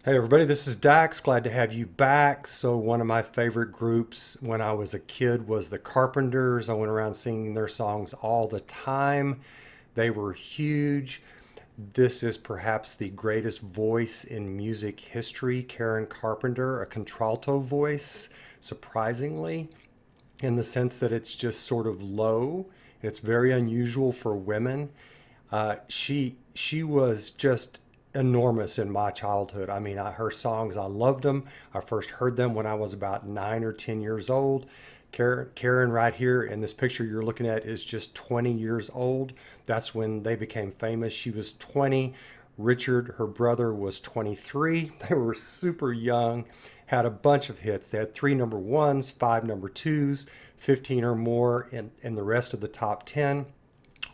Hey everybody, this is Dax. Glad to have you back. So one of my favorite groups when I was a kid was the Carpenters. I went around singing their songs all the time. They were huge. This is perhaps the greatest voice in music history, Karen Carpenter, a contralto voice, surprisingly, in the sense that it's just sort of low. It's very unusual for women. She was just enormous in my childhood. I mean, her songs, I loved them. I first heard them when I was about 9 or 10 years old. Karen right here in this picture you're looking at is just 20 years old. That's when they became famous. She was 20. Richard, her brother, was 23. They were super young, had a bunch of hits. They had three number ones, five number twos, 15 or more in the rest of the top 10.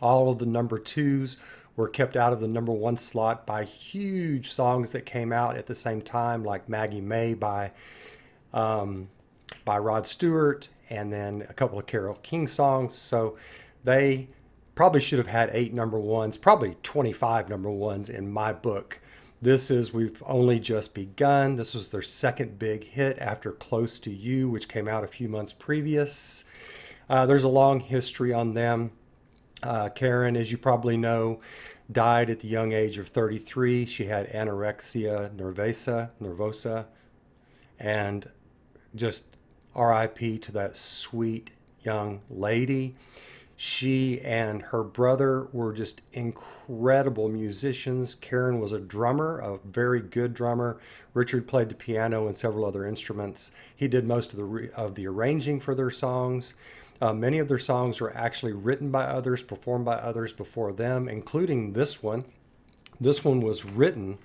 All of the number twos were kept out of the number one slot by huge songs that came out at the same time, like Maggie May by Rod Stewart, and then a couple of Carole King songs. So they probably should have had eight number ones, probably 25 number ones in my book. This is We've Only Just Begun. This was their second big hit after Close to You, which came out a few months previous. There's a long history on them. Karen, as you probably know, died at the young age of 33. She had anorexia nervosa, and just RIP to that sweet young lady. She and her brother were just incredible musicians. Karen was a drummer, a very good drummer. Richard played the piano and several other instruments. He did most of the arranging for their songs. Many of their songs were actually written by others, performed by others before them, including this one. This one was written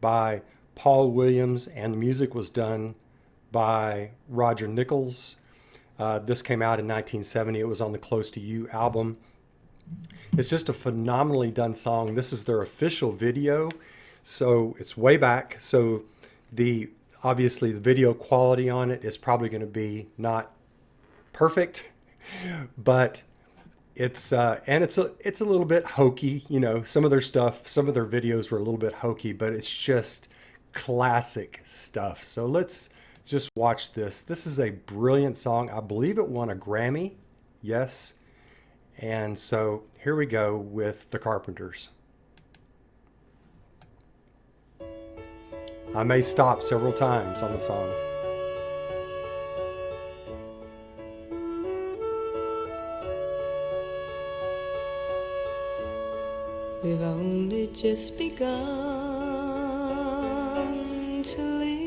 by Paul Williams, and the music was done by Roger Nichols. This came out in 1970. It was on the Close to You album. It's just a phenomenally done song. This is their official video, so it's way back. So obviously the video quality on it is probably going to be not perfect, but it's a little bit hokey. You know, some of their stuff, some of their videos were a little bit hokey, but it's just classic stuff. So let's just watch this. This is a brilliant song. I believe it won a Grammy. Yes. And so here we go with the Carpenters. I may stop several times on the song. We've only just begun to live,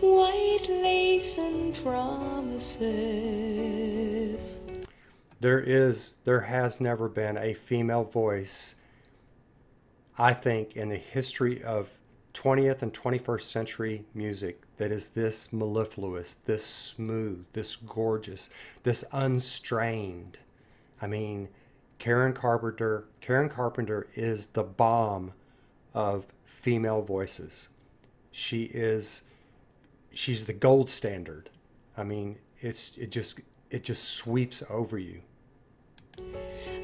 white lace and promises. There has never been a female voice, I think, in the history of 20th and 21st century music that is this mellifluous, this smooth, this gorgeous, this unstrained. I mean, Karen Carpenter is the bomb of female voices. She's the gold standard. I mean, it just sweeps over you.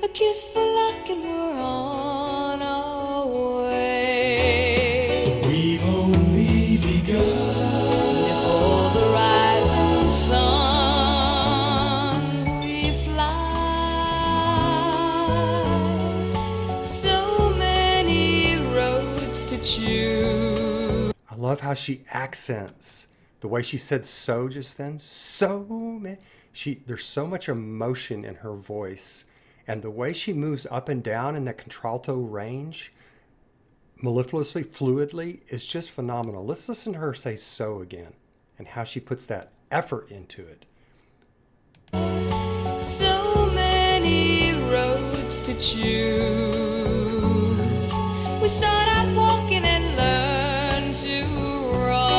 A kiss for luck and we're on our way. We've only begun. Before the rising sun we fly. So many roads to choose. I love how she accents the way she said "so" just then. So many. There's so much emotion in her voice, and the way she moves up and down in that contralto range, mellifluously, fluidly, is just phenomenal. Let's listen to her say "so" again, and how she puts that effort into it. So many roads to choose. We start out walking and learn to run.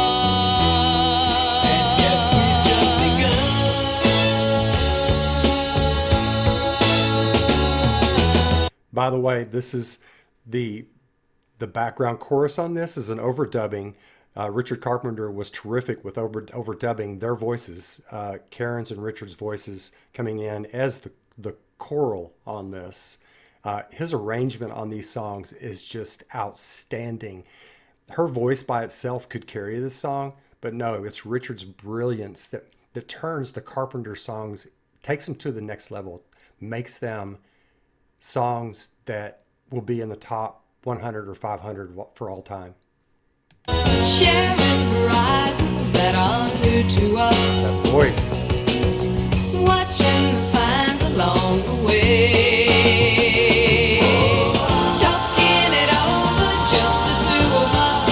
And yet we've just begun. By the way, this is the background chorus on this is an overdubbing. Richard Carpenter was terrific with overdubbing their voices, Karen's and Richard's voices coming in as the choral on this. His arrangement on these songs is just outstanding. Her voice by itself could carry this song, but no, it's Richard's brilliance that turns the Carpenter songs, takes them to the next level, makes them songs that will be in the top 100 or 500 for all time. Sharing horizons that are new to us. That voice. Watching the signs along the way. Talking it over, just the two of us.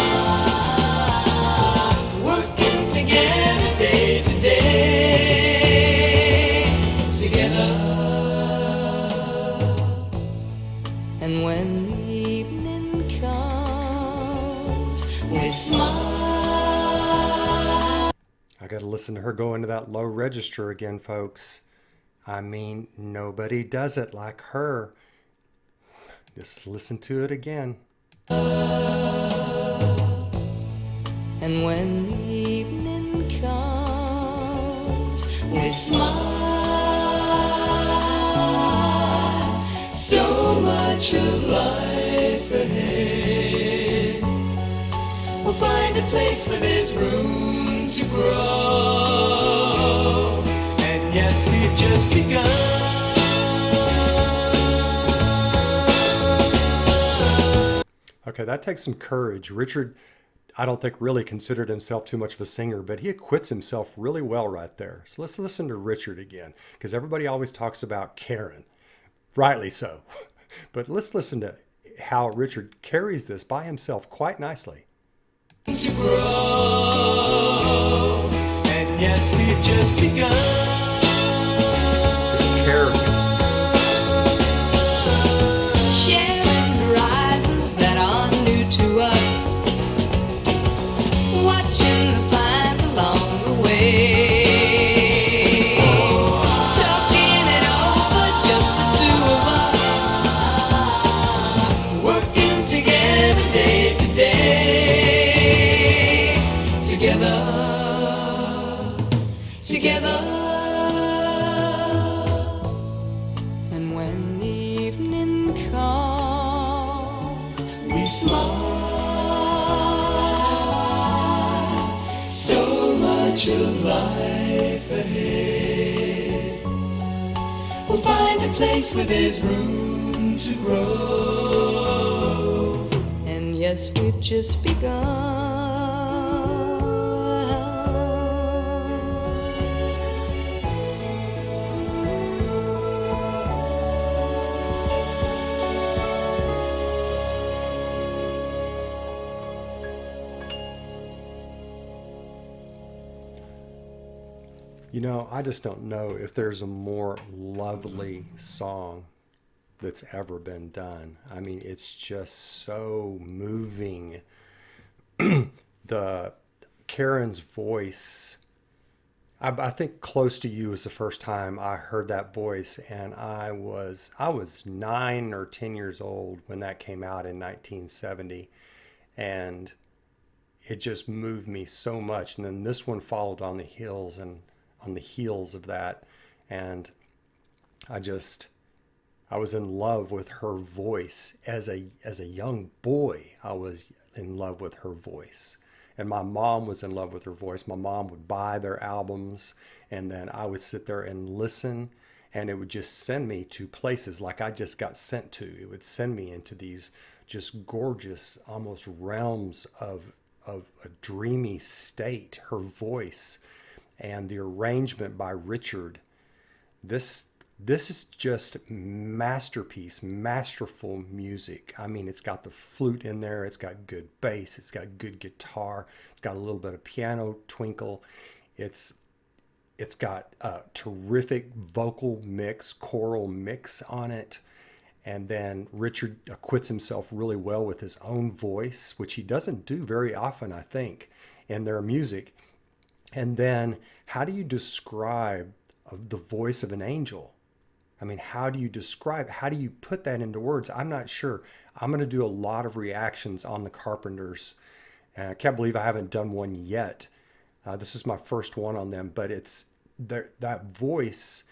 Working together day to day. Together. And when the evening comes, we smile. I got to listen to her go into that low register again, folks. I mean, nobody does it like her. Just listen to it again. And when the evening comes, we smile. So much of life ahead. We'll find a place where there's room to grow. And yes, we've just begun. Okay, that takes some courage. Richard, I don't think really considered himself too much of a singer, but he acquits himself really well right there. So let's listen to Richard again, because everybody always talks about Karen, rightly so. But let's listen to how Richard carries this by himself quite nicely. To grow. And yes, we've just begun. Character. Sharing horizons that are new to us. Watching the signs along the way. Talking it over, just the two of us. Working together day to day. Together. Together. And when the evening comes, we smile. So much of life ahead. We'll find a place where there's room to grow. And yes, we've just begun. You know, I just don't know if there's a more lovely song that's ever been done. I mean, it's just so moving. The Karen's voice, I think Close to You was the first time I heard that voice, and I was 9 or 10 years old when that came out in 1970, and it just moved me so much. And then this one followed on the heels of that, and I was in love with her voice as a young boy. I was in love with her voice, and my mom was in love with her voice. My mom would buy their albums, and then I would sit there and listen, and it would just send me to places like I just got sent to. It would send me into these just gorgeous, almost realms of a dreamy state. Her voice and the arrangement by Richard, this is just masterpiece, masterful music. I mean, it's got the flute in there, it's got good bass, it's got good guitar, it's got a little bit of piano twinkle, it's got a terrific vocal mix, choral mix on it. And then Richard acquits himself really well with his own voice, which he doesn't do very often, I think, in their music. And then how do you describe the voice of an angel? I mean, how do you put that into words? I'm not sure. I'm going to do a lot of reactions on the Carpenters. I can't believe I haven't done one yet. This is my first one on them, but it's that voice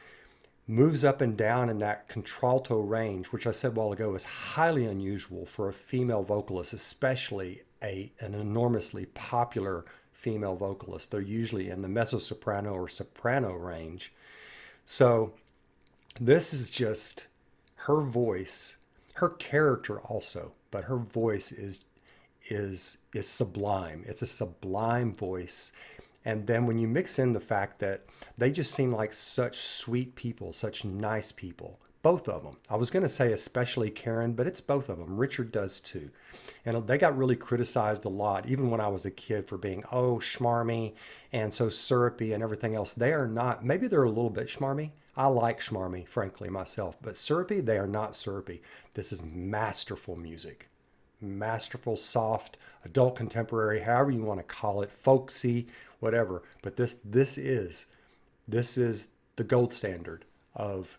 moves up and down in that contralto range, which I said a while ago is highly unusual for a female vocalist, especially an enormously popular female vocalist. They're usually in the mezzo-soprano or soprano range. So this is just her voice, her character also, but her voice is sublime. It's a sublime voice. And then when you mix in the fact that they just seem like such sweet people, such nice people, both of them. I was going to say especially Karen, but it's both of them. Richard does too. And they got really criticized a lot, even when I was a kid, for being, oh, schmarmy and so syrupy and everything else. They are not. Maybe they're a little bit schmarmy. I like schmarmy, frankly, myself. But syrupy, they are not syrupy. This is masterful music. Masterful, soft, adult contemporary, however you want to call it, folksy, whatever. But this is the gold standard of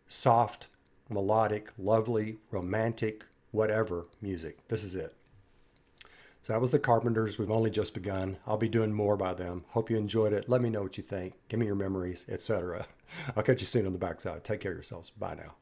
soft, melodic, lovely, romantic, whatever music. This is it. So that was the Carpenters. We've only just begun. I'll be doing more by them. Hope you enjoyed it. Let me know what you think. Give me your memories, etc. I'll catch you soon on the backside. Take care of yourselves. Bye now.